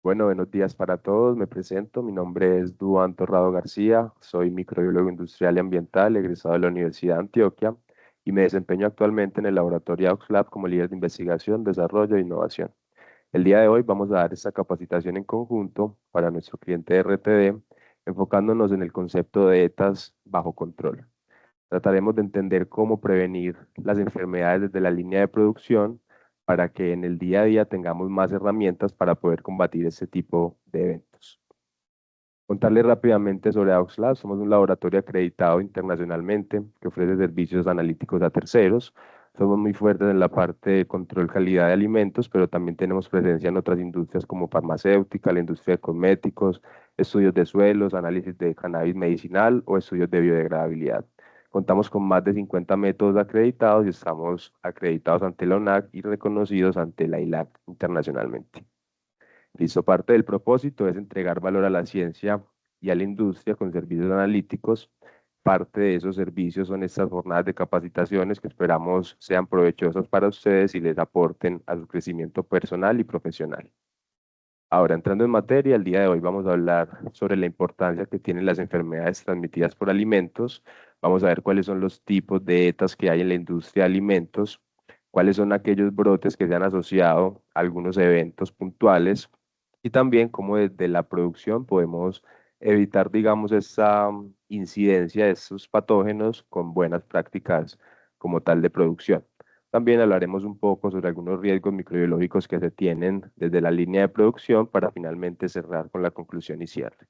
Bueno, buenos días para todos. Me presento. Mi nombre es Duan Torrado García. Soy microbiólogo industrial y ambiental, egresado de la Universidad de Antioquia y me desempeño actualmente en el laboratorio AuxLab como líder de investigación, desarrollo e innovación. El día de hoy vamos a dar esta capacitación en conjunto para nuestro cliente RTD, enfocándonos en el concepto de ETAs bajo control. Trataremos de entender cómo prevenir las enfermedades desde la línea de producción para que en el día a día tengamos más herramientas para poder combatir este tipo de eventos. Contarles rápidamente sobre AuxLab. Somos un laboratorio acreditado internacionalmente que ofrece servicios analíticos a terceros. Somos muy fuertes en la parte de control calidad de alimentos, pero también tenemos presencia en otras industrias como farmacéutica, la industria de cosméticos, estudios de suelos, análisis de cannabis medicinal o estudios de biodegradabilidad. Contamos con más de 50 métodos acreditados y estamos acreditados ante la ONAC y reconocidos ante la ILAC internacionalmente. Listo, parte del propósito es entregar valor a la ciencia y a la industria con servicios analíticos. Parte de esos servicios son estas jornadas de capacitaciones que esperamos sean provechosas para ustedes y les aporten a su crecimiento personal y profesional. Ahora, entrando en materia, el día de hoy vamos a hablar sobre la importancia que tienen las enfermedades transmitidas por alimentos. Vamos a ver cuáles son los tipos de ETAs que hay en la industria de alimentos, cuáles son aquellos brotes que se han asociado a algunos eventos puntuales y también cómo desde la producción podemos evitar, digamos, esa incidencia de estos patógenos con buenas prácticas como tal de producción. También hablaremos un poco sobre algunos riesgos microbiológicos que se tienen desde la línea de producción para finalmente cerrar con la conclusión y cierre.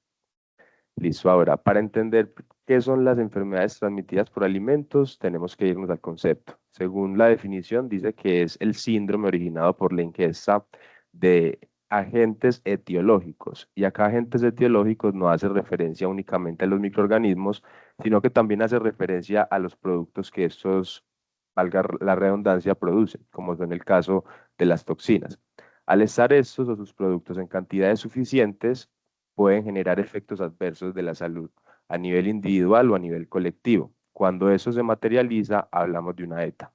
Listo, ahora, para entender qué son las enfermedades transmitidas por alimentos, tenemos que irnos al concepto. Según la definición, dice que es el síndrome originado por la ingesta de agentes etiológicos. Y acá agentes etiológicos no hace referencia únicamente a los microorganismos, sino que también hace referencia a los productos que estos, valga la redundancia, producen, como son el caso de las toxinas. Al estar estos o sus productos en cantidades suficientes, pueden generar efectos adversos de la salud a nivel individual o a nivel colectivo. Cuando eso se materializa, hablamos de una ETA.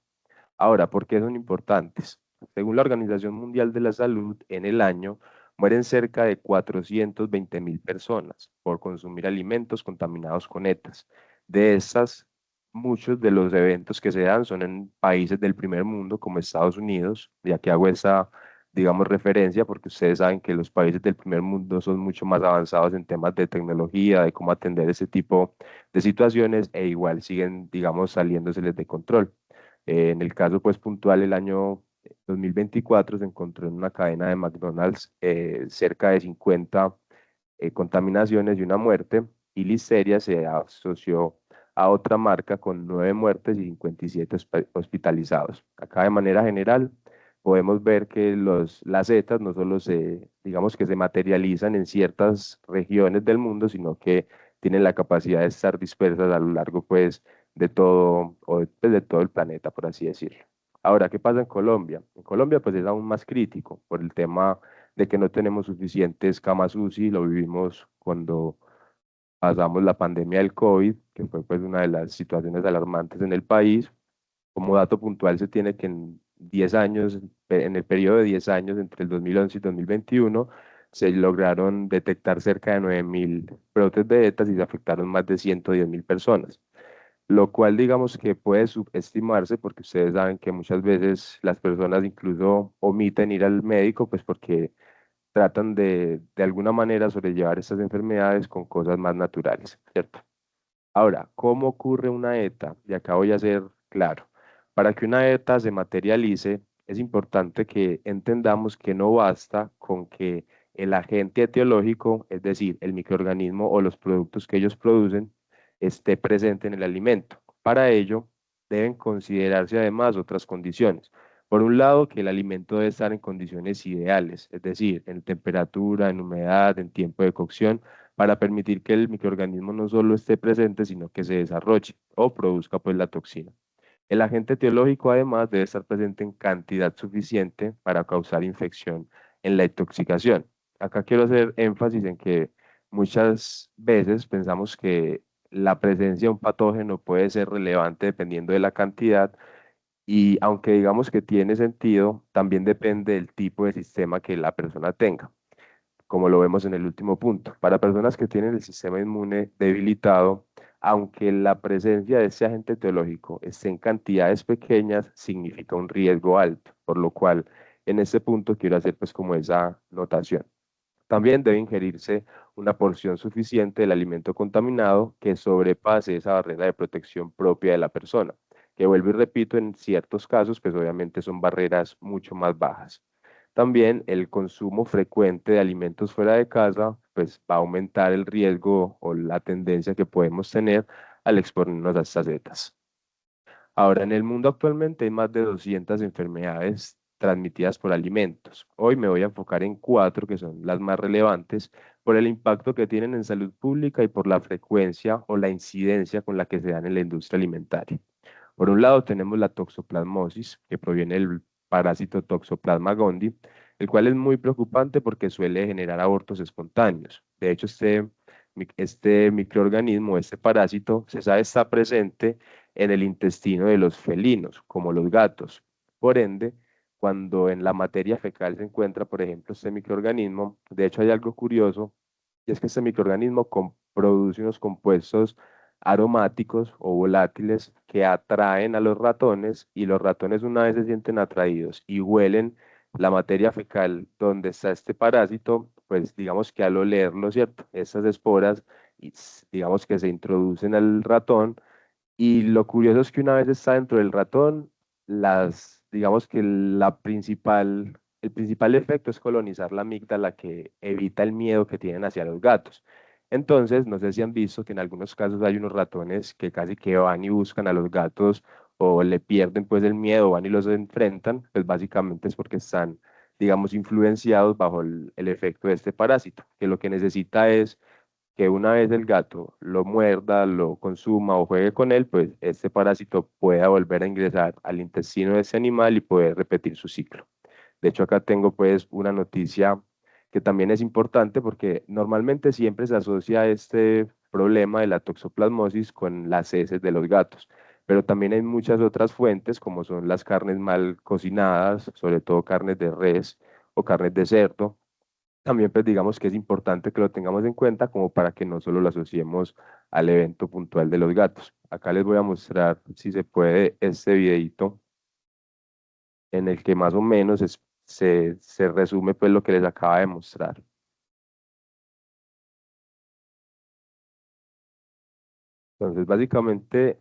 Ahora, ¿por qué son importantes? Según la Organización Mundial de la Salud, en el año mueren cerca de 420.000 personas por consumir alimentos contaminados con ETAs. De estas, muchos de los eventos que se dan son en países del primer mundo, como Estados Unidos, ya que hago esa, digamos, referencia, porque ustedes saben que los países del primer mundo son mucho más avanzados en temas de tecnología, de cómo atender ese tipo de situaciones, e igual siguen, digamos, saliéndoseles de control. En el caso pues puntual, el año 2024 se encontró en una cadena de McDonald's cerca de 50 contaminaciones y una muerte, y Listeria se asoció a otra marca con 9 muertes y 57 hospitalizados. Acá de manera general podemos ver que las ETAs no solo se, digamos que se materializan en ciertas regiones del mundo, sino que tienen la capacidad de estar dispersas a lo largo pues de todo, o pues, de todo el planeta, por así decirlo. Ahora, ¿qué pasa en Colombia? En Colombia pues es aún más crítico por el tema de que no tenemos suficientes camas UCI. Lo vivimos cuando pasamos la pandemia del COVID, que fue pues una de las situaciones alarmantes en el país. Como dato puntual se tiene que en 10 años, en el periodo de 10 años, entre el 2011 y 2021, se lograron detectar cerca de 9.000 brotes de ETAs y se afectaron más de 110.000 personas, lo cual digamos que puede subestimarse porque ustedes saben que muchas veces las personas incluso omiten ir al médico pues porque tratan de alguna manera sobrellevar estas enfermedades con cosas más naturales, ¿cierto? Ahora, ¿cómo ocurre una ETA? Y acá voy a ser claro. Para que una ETA se materialice, es importante que entendamos que no basta con que el agente etiológico, es decir, el microorganismo o los productos que ellos producen, esté presente en el alimento. Para ello, deben considerarse además otras condiciones. Por un lado, que el alimento debe estar en condiciones ideales, es decir, en temperatura, en humedad, en tiempo de cocción, para permitir que el microorganismo no solo esté presente, sino que se desarrolle o produzca pues la toxina. El agente etiológico además debe estar presente en cantidad suficiente para causar infección en la intoxicación. Acá quiero hacer énfasis en que muchas veces pensamos que la presencia de un patógeno puede ser relevante dependiendo de la cantidad, y aunque digamos que tiene sentido, también depende del tipo de sistema que la persona tenga. como lo vemos en el último punto. Para personas que tienen el sistema inmune debilitado, aunque la presencia de este agente etiológico esté en cantidades pequeñas, significa un riesgo alto, por lo cual en este punto quiero hacer pues como esa notación. También debe ingerirse una porción suficiente del alimento contaminado que sobrepase esa barrera de protección propia de la persona, que vuelvo y repito, en ciertos casos, pues obviamente son barreras mucho más bajas. También el consumo frecuente de alimentos fuera de casa, pues va a aumentar el riesgo o la tendencia que podemos tener al exponernos a estas setas. Ahora, en el mundo actualmente hay más de 200 enfermedades transmitidas por alimentos. Hoy me voy a enfocar en cuatro que son las más relevantes por el impacto que tienen en salud pública y por la frecuencia o la incidencia con la que se dan en la industria alimentaria. Por un lado tenemos la toxoplasmosis, que proviene del parásito Toxoplasma gondii, el cual es muy preocupante porque suele generar abortos espontáneos. De hecho, este microorganismo, este parásito, se sabe está presente en el intestino de los felinos, como los gatos. Por ende, cuando en la materia fecal se encuentra, por ejemplo, este microorganismo, de hecho hay algo curioso, y es que este microorganismo produce unos compuestos aromáticos o volátiles que atraen a los ratones y los ratones una vez se sienten atraídos y huelen la materia fecal donde está este parásito, pues digamos que al olerlo, ¿cierto? Estas esporas, digamos que se introducen al ratón y lo curioso es que una vez está dentro del ratón, digamos que el principal efecto es colonizar la amígdala que evita el miedo que tienen hacia los gatos. Entonces, no sé si han visto que en algunos casos hay unos ratones que casi que van y buscan a los gatos o le pierden pues el miedo, van y los enfrentan, pues básicamente es porque están, digamos, influenciados bajo el efecto de este parásito, que lo que necesita es que una vez el gato lo muerda, lo consuma o juegue con él, pues este parásito pueda volver a ingresar al intestino de ese animal y poder repetir su ciclo. De hecho, acá tengo pues una noticia que también es importante porque normalmente siempre se asocia este problema de la toxoplasmosis con las heces de los gatos, pero también hay muchas otras fuentes como son las carnes mal cocinadas, sobre todo carnes de res o carnes de cerdo, también pues digamos que es importante que lo tengamos en cuenta como para que no solo lo asociemos al evento puntual de los gatos. Acá les voy a mostrar, si se puede, este videito en el que más o menos se resume pues lo que les acaba de mostrar. Entonces básicamente,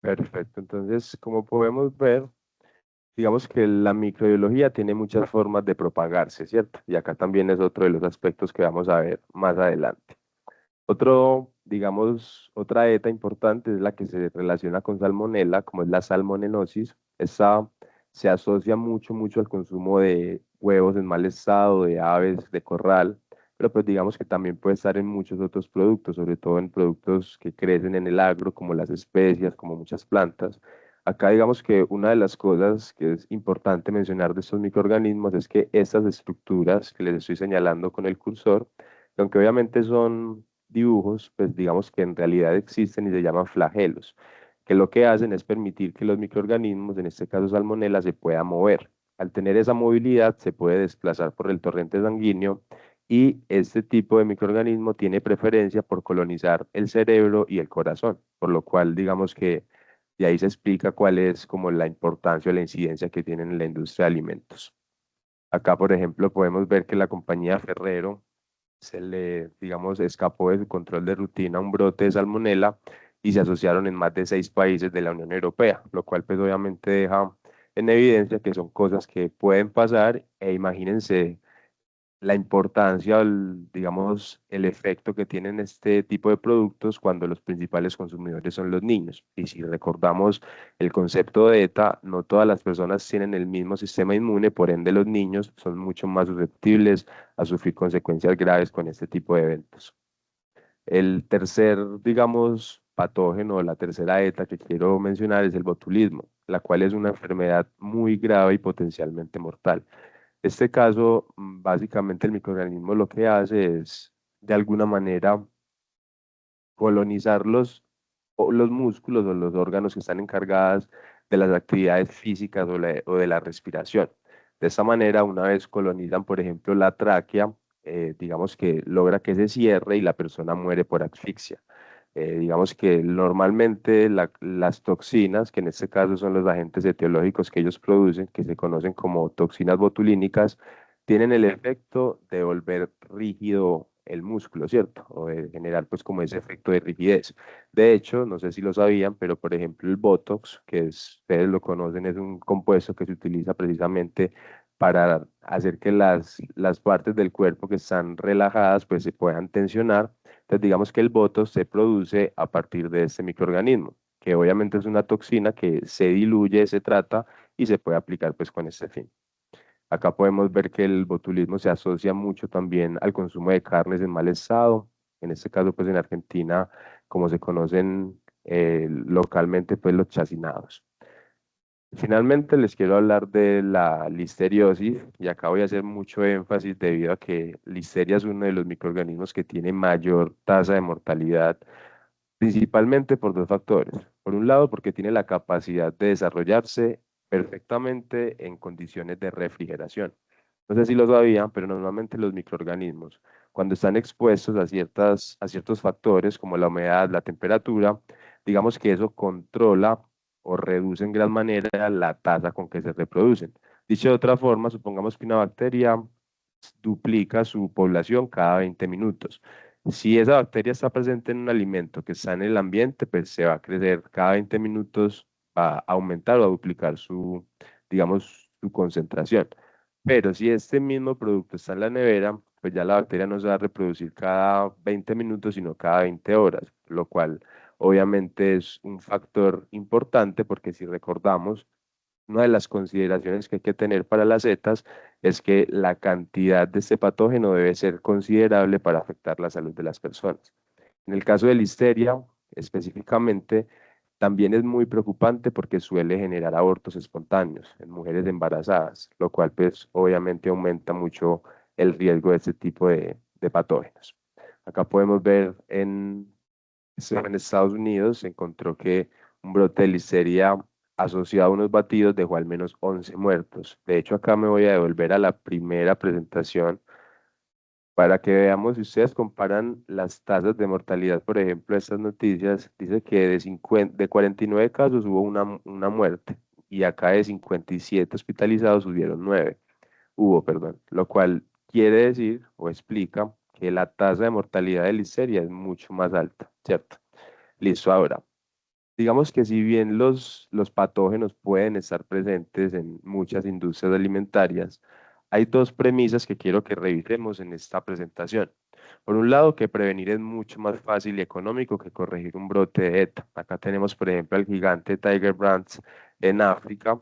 perfecto. Entonces, como podemos ver, digamos que la microbiología tiene muchas formas de propagarse, ¿cierto? Y acá también es otro de los aspectos que vamos a ver más adelante. Otra ETA importante es la que se relaciona con salmonela, como es la salmonenosis. Esta se asocia mucho al consumo de huevos en mal estado, de aves de corral, pero pues digamos que también puede estar en muchos otros productos, sobre todo en productos que crecen en el agro, como las especias, como muchas plantas. Acá digamos que una de las cosas que es importante mencionar de estos microorganismos es que estas estructuras que les estoy señalando con el cursor, aunque obviamente son dibujos, pues digamos que en realidad existen y se llaman flagelos, que lo que hacen es permitir que los microorganismos, en este caso salmonella, se puedan mover. Al tener esa movilidad, se puede desplazar por el torrente sanguíneo y este tipo de microorganismo tiene preferencia por colonizar el cerebro y el corazón, por lo cual digamos que de ahí se explica cuál es como la importancia o la incidencia que tienen en la industria de alimentos. Acá, por ejemplo, podemos ver que la compañía Ferrero se le, digamos, escapó de su control de rutina un brote de salmonela y se asociaron en más de 6 países de la Unión Europea, lo cual pues obviamente deja en evidencia que son cosas que pueden pasar e imagínense la importancia, o digamos, el efecto que tienen este tipo de productos cuando los principales consumidores son los niños. Y si recordamos el concepto de ETA, no todas las personas tienen el mismo sistema inmune, por ende los niños son mucho más susceptibles a sufrir consecuencias graves con este tipo de eventos. El tercer, digamos, patógeno, la tercera ETA que quiero mencionar es el botulismo, la cual es una enfermedad muy grave y potencialmente mortal. Este caso, básicamente el microorganismo lo que hace es, de alguna manera, colonizar o los músculos o los órganos que están encargados de las actividades físicas o de la respiración. De esta manera, una vez colonizan, por ejemplo, la tráquea, digamos que logra que se cierre y la persona muere por asfixia. Digamos que normalmente las toxinas, que en este caso son los agentes etiológicos que ellos producen, que se conocen como toxinas botulínicas, tienen el efecto de volver rígido el músculo, ¿cierto? O de generar pues como ese efecto de rigidez. De hecho, no sé si lo sabían, pero por ejemplo el Botox, ustedes lo conocen, es un compuesto que se utiliza precisamente para hacer que las partes del cuerpo que están relajadas pues se puedan tensionar. Entonces digamos que el Botox se produce a partir de este microorganismo, que obviamente es una toxina que se diluye, se trata y se puede aplicar pues con este fin. Acá podemos ver que el botulismo se asocia mucho también al consumo de carnes en mal estado. En este caso, pues en Argentina, como se conocen localmente, pues los chacinados. Finalmente les quiero hablar de la listeriosis y acá voy a hacer mucho énfasis debido a que listeria es uno de los microorganismos que tiene mayor tasa de mortalidad, principalmente por dos factores. Por un lado, porque tiene la capacidad de desarrollarse perfectamente en condiciones de refrigeración. No sé si lo sabían, pero normalmente los microorganismos, cuando están expuestos a ciertos factores como la humedad, la temperatura, digamos que eso controla o reduce en gran manera la tasa con que se reproducen. Dicho de otra forma, supongamos que una bacteria duplica su población cada 20 minutos. Si esa bacteria está presente en un alimento que está en el ambiente, pues se va a crecer cada 20 minutos, va a aumentar o a duplicar digamos, su concentración. Pero si este mismo producto está en la nevera, pues ya la bacteria no se va a reproducir cada 20 minutos, sino cada 20 horas, lo cual obviamente es un factor importante porque si recordamos, una de las consideraciones que hay que tener para las setas es que la cantidad de este patógeno debe ser considerable para afectar la salud de las personas. En el caso de listeria, específicamente, también es muy preocupante porque suele generar abortos espontáneos en mujeres embarazadas, lo cual pues obviamente aumenta mucho el riesgo de este tipo de patógenos. Acá podemos ver en Estados Unidos, se encontró que un brote de listeria asociado a unos batidos dejó al menos 11 muertos. De hecho, acá me voy a devolver a la primera presentación para que veamos si ustedes comparan las tasas de mortalidad, por ejemplo, estas noticias, dice que de 49 casos hubo una muerte y acá de 57 hospitalizados hubo, perdón, lo cual quiere decir o explica que la tasa de mortalidad de listeria es mucho más alta, ¿cierto? Listo, ahora. Digamos que si bien los patógenos pueden estar presentes en muchas industrias alimentarias, hay dos premisas que quiero que revisemos en esta presentación. Por un lado, que prevenir es mucho más fácil y económico que corregir un brote de ETA. Acá tenemos, por ejemplo, al gigante Tiger Brands en África,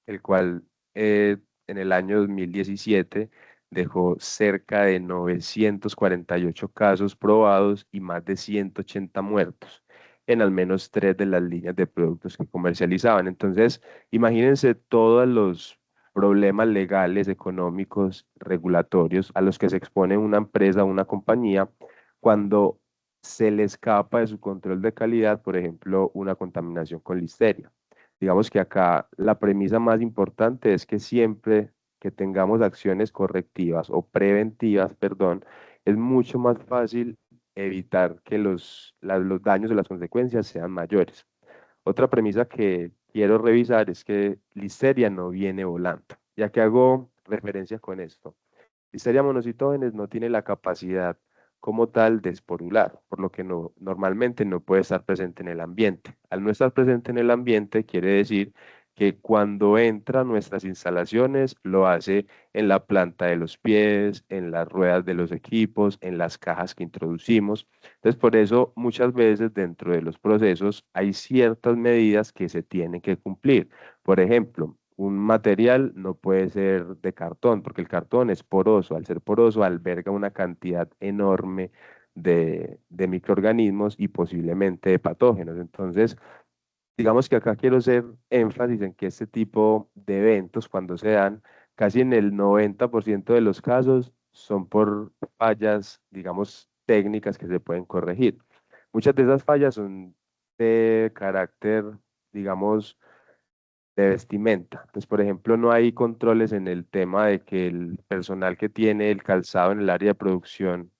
el cual en el año 2017 dejó cerca de 948 casos probados y más de 180 muertos en al menos tres de las líneas de productos que comercializaban. Entonces, imagínense todos los problemas legales, económicos, regulatorios a los que se expone una empresa o una compañía cuando se le escapa de su control de calidad, por ejemplo, una contaminación con listeria. Digamos que acá la premisa más importante es que siempre que tengamos acciones correctivas o preventivas, perdón, es mucho más fácil evitar que los daños o las consecuencias sean mayores. Otra premisa que quiero revisar es que Listeria no viene volando, ya que hago referencia con esto. Listeria monocytogenes no tiene la capacidad como tal de esporular, por lo que normalmente no puede estar presente en el ambiente. Al no estar presente en el ambiente quiere decir que cuando entra a nuestras instalaciones lo hace en la planta de los pies, en las ruedas de los equipos, en las cajas que introducimos. Entonces, por eso muchas veces dentro de los procesos hay ciertas medidas que se tienen que cumplir. Por ejemplo, un material no puede ser de cartón, porque el cartón es poroso. Al ser poroso, alberga una cantidad enorme de microorganismos y posiblemente de patógenos. Entonces, digamos que acá quiero hacer énfasis en que este tipo de eventos, cuando se dan, casi en el 90% de los casos son por fallas, digamos, técnicas que se pueden corregir. Muchas de esas fallas son de carácter, digamos, de vestimenta. Entonces, por ejemplo, no hay controles en el tema de que el personal que tiene el calzado en el área de producción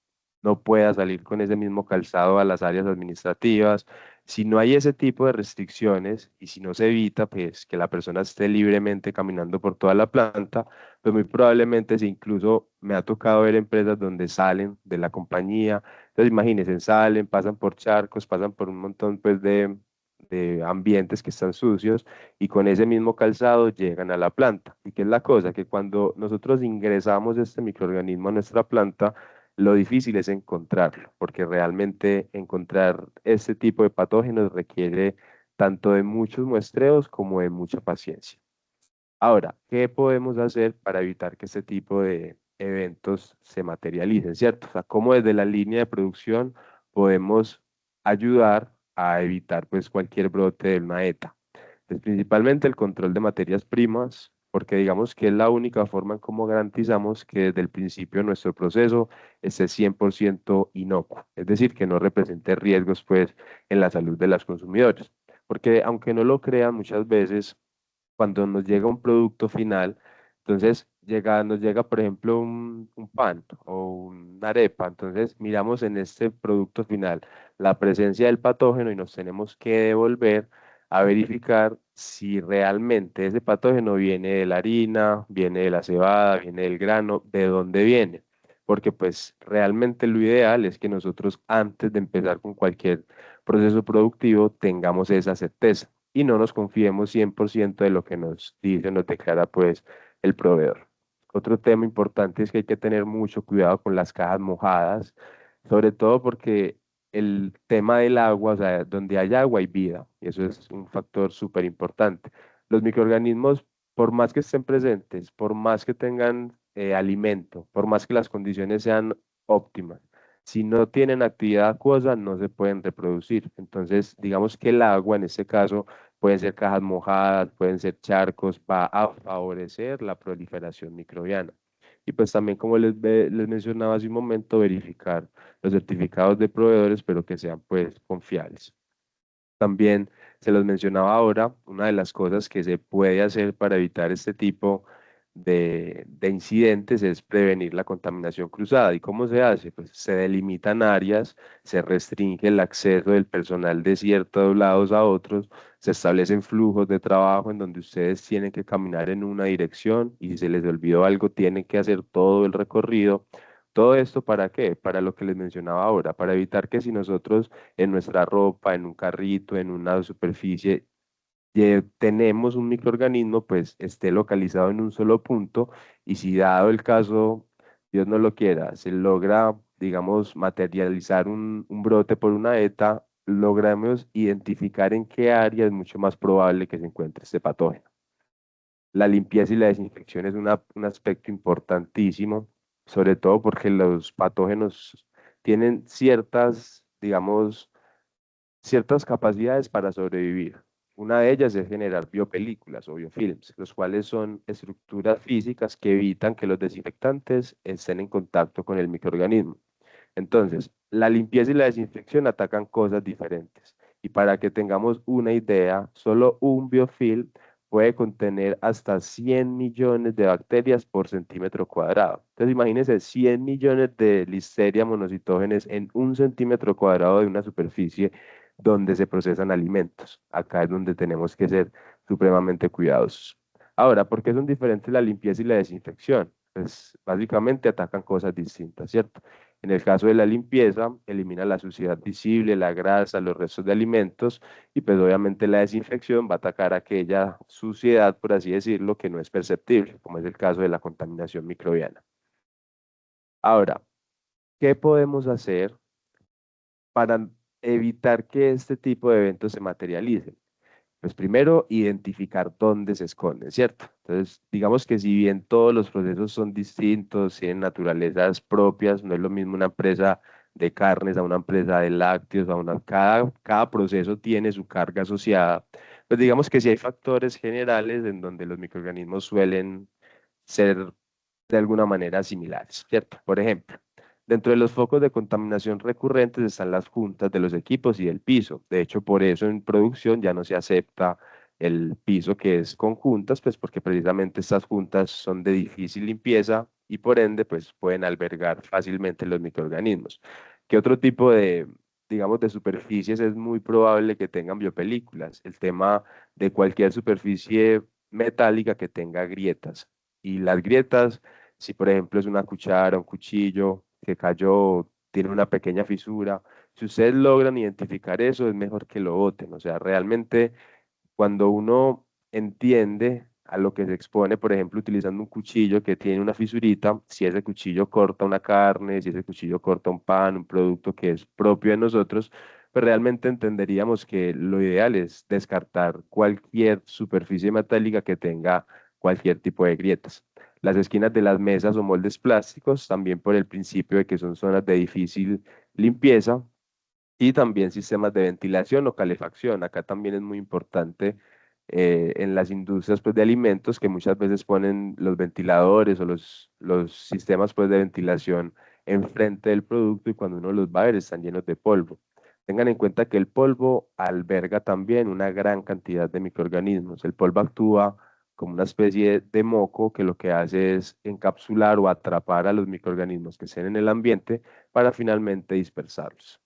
no pueda salir con ese mismo calzado a las áreas administrativas. Si no hay ese tipo de restricciones y si no se evita pues que la persona esté libremente caminando por toda la planta, pues muy probablemente si incluso me ha tocado ver empresas donde salen de la compañía, entonces imagínense, salen, pasan por charcos, pasan por un montón pues de ambientes que están sucios y con ese mismo calzado llegan a la planta. ¿Y qué es la cosa? Que cuando nosotros ingresamos este microorganismo a nuestra planta, lo difícil es encontrarlo, porque realmente encontrar este tipo de patógenos requiere tanto de muchos muestreos como de mucha paciencia. Ahora, ¿qué podemos hacer para evitar que este tipo de eventos se materialicen, cierto? O sea, cómo desde la línea de producción podemos ayudar a evitar pues cualquier brote de una ETA. Pues, principalmente el control de materias primas, porque digamos que es la única forma en cómo garantizamos que desde el principio nuestro proceso esté 100% inocuo, es decir, que no represente riesgos pues en la salud de los consumidores. Porque aunque no lo crean, muchas veces cuando nos llega un producto final, entonces nos llega, por ejemplo, un pan o una arepa, entonces miramos en este producto final la presencia del patógeno y nos tenemos que devolver a verificar si realmente ese patógeno viene de la harina, viene de la cebada, viene del grano, de dónde viene. Porque pues realmente lo ideal es que nosotros antes de empezar con cualquier proceso productivo tengamos esa certeza y no nos confiemos 100% de lo que nos dice o nos declara pues el proveedor. Otro tema importante es que hay que tener mucho cuidado con las cajas mojadas, sobre todo porque el tema del agua, o sea, donde hay agua hay vida, y eso es un factor súper importante. Los microorganismos, por más que estén presentes, por más que tengan alimento, por más que las condiciones sean óptimas, si no tienen actividad acuosa, no se pueden reproducir. Entonces, digamos que el agua, en este caso, pueden ser cajas mojadas, pueden ser charcos, va a favorecer la proliferación microbiana. Y pues también, como les mencionaba hace un momento, verificar los certificados de proveedores, pero que sean pues confiables. También se los mencionaba ahora, una de las cosas que se puede hacer para evitar este tipo de incidentes es prevenir la contaminación cruzada. ¿Y cómo se hace? Pues se delimitan áreas, se restringe el acceso del personal de ciertos lados a otros, se establecen flujos de trabajo en donde ustedes tienen que caminar en una dirección y si se les olvidó algo, tienen que hacer todo el recorrido. ¿Todo esto para qué? Para lo que les mencionaba ahora, para evitar que si nosotros en nuestra ropa, en un carrito, en una superficie, tenemos un microorganismo, pues esté localizado en un solo punto y si dado el caso, Dios no lo quiera, se logra, digamos, materializar un brote por una ETA, logramos identificar en qué área es mucho más probable que se encuentre este patógeno. La limpieza y la desinfección es un aspecto importantísimo, sobre todo porque los patógenos tienen ciertas, digamos, ciertas capacidades para sobrevivir. Una de ellas es generar biopelículas o biofilms, los cuales son estructuras físicas que evitan que los desinfectantes estén en contacto con el microorganismo. Entonces, la limpieza y la desinfección atacan cosas diferentes. Y para que tengamos una idea, solo un biofilm puede contener hasta 100 millones de bacterias por centímetro cuadrado. Entonces, imagínense 100 millones de Listeria monocitógenes en un centímetro cuadrado de una superficie donde se procesan alimentos. Acá es donde tenemos que ser supremamente cuidadosos. Ahora, ¿por qué son diferentes la limpieza y la desinfección? Pues básicamente atacan cosas distintas, ¿cierto? En el caso de la limpieza, elimina la suciedad visible, la grasa, los restos de alimentos y pues obviamente la desinfección va a atacar aquella suciedad, por así decirlo, que no es perceptible, como es el caso de la contaminación microbiana. Ahora, ¿qué podemos hacer para evitar que este tipo de eventos se materialicen? Pues primero, identificar dónde se esconden, ¿cierto? Entonces, digamos que si bien todos los procesos son distintos, tienen naturalezas propias, no es lo mismo una empresa de carnes a una empresa de lácteos, cada proceso tiene su carga asociada, pues digamos que sí hay factores generales en donde los microorganismos suelen ser de alguna manera similares, ¿cierto? Por ejemplo, dentro de los focos de contaminación recurrentes están las juntas de los equipos y el piso. De hecho, por eso en producción ya no se acepta el piso que es con juntas, pues porque precisamente estas juntas son de difícil limpieza y por ende, pues pueden albergar fácilmente los microorganismos. ¿Qué otro tipo de, digamos, de superficies es muy probable que tengan biopelículas? El tema de cualquier superficie metálica que tenga grietas. Y las grietas, si por ejemplo es una cuchara, un cuchillo que cayó, tiene una pequeña fisura, si ustedes logran identificar eso, es mejor que lo boten. O sea, realmente cuando uno entiende a lo que se expone, por ejemplo, utilizando un cuchillo que tiene una fisurita, si ese cuchillo corta una carne, si ese cuchillo corta un pan, un producto que es propio de nosotros, pues realmente entenderíamos que lo ideal es descartar cualquier superficie metálica que tenga cualquier tipo de grietas. Las esquinas de las mesas o moldes plásticos, también por el principio de que son zonas de difícil limpieza, y también sistemas de ventilación o calefacción. Acá también es muy importante en las industrias pues, de alimentos que muchas veces ponen los ventiladores o los sistemas pues, de ventilación enfrente del producto y cuando uno los va a ver están llenos de polvo. Tengan en cuenta que el polvo alberga también una gran cantidad de microorganismos. El polvo actúa como una especie de moco que lo que hace es encapsular o atrapar a los microorganismos que estén en el ambiente para finalmente dispersarlos.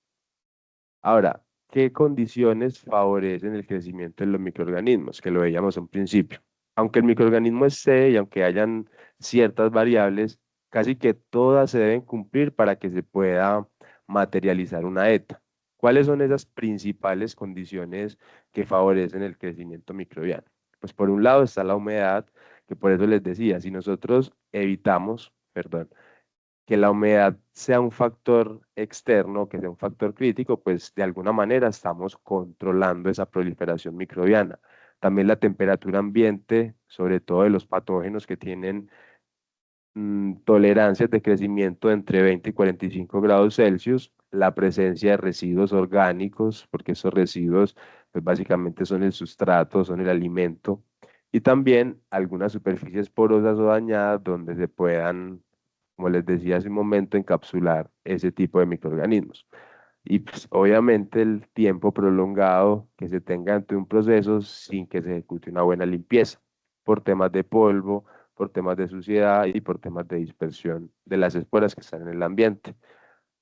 Ahora, ¿qué condiciones favorecen el crecimiento de los microorganismos? Que lo veíamos a un principio. Aunque el microorganismo esté y aunque hayan ciertas variables, casi que todas se deben cumplir para que se pueda materializar una ETA. ¿Cuáles son esas principales condiciones que favorecen el crecimiento microbiano? Pues por un lado está la humedad, que por eso les decía, si nosotros evitamos, perdón, que la humedad sea un factor externo, que sea un factor crítico, pues de alguna manera estamos controlando esa proliferación microbiana. También la temperatura ambiente, sobre todo de los patógenos que tienen tolerancias de crecimiento entre 20 y 45 grados Celsius, la presencia de residuos orgánicos, porque esos residuos pues básicamente son el sustrato, son el alimento, y también algunas superficies porosas o dañadas donde se puedan, como les decía hace un momento, encapsular ese tipo de microorganismos. Y pues, obviamente el tiempo prolongado que se tenga ante un proceso sin que se ejecute una buena limpieza, por temas de polvo, por temas de suciedad y por temas de dispersión de las esporas que están en el ambiente.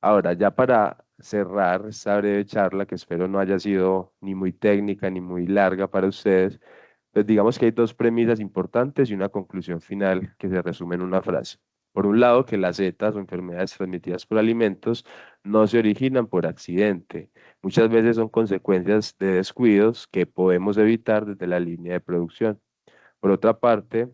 Ahora, ya para cerrar esta breve charla, que espero no haya sido ni muy técnica ni muy larga para ustedes, pues digamos que hay dos premisas importantes y una conclusión final que se resume en una frase. Por un lado, que las zetas o enfermedades transmitidas por alimentos no se originan por accidente. Muchas veces son consecuencias de descuidos que podemos evitar desde la línea de producción. Por otra parte,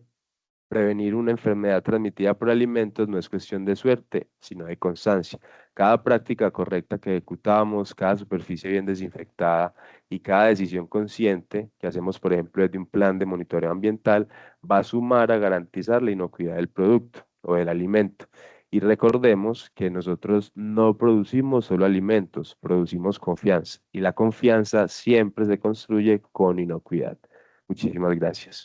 prevenir una enfermedad transmitida por alimentos no es cuestión de suerte, sino de constancia. Cada práctica correcta que ejecutamos, cada superficie bien desinfectada y cada decisión consciente que hacemos, por ejemplo, desde un plan de monitoreo ambiental, va a sumar a garantizar la inocuidad del producto o del alimento. Y recordemos que nosotros no producimos solo alimentos, producimos confianza. Y la confianza siempre se construye con inocuidad. Muchísimas gracias.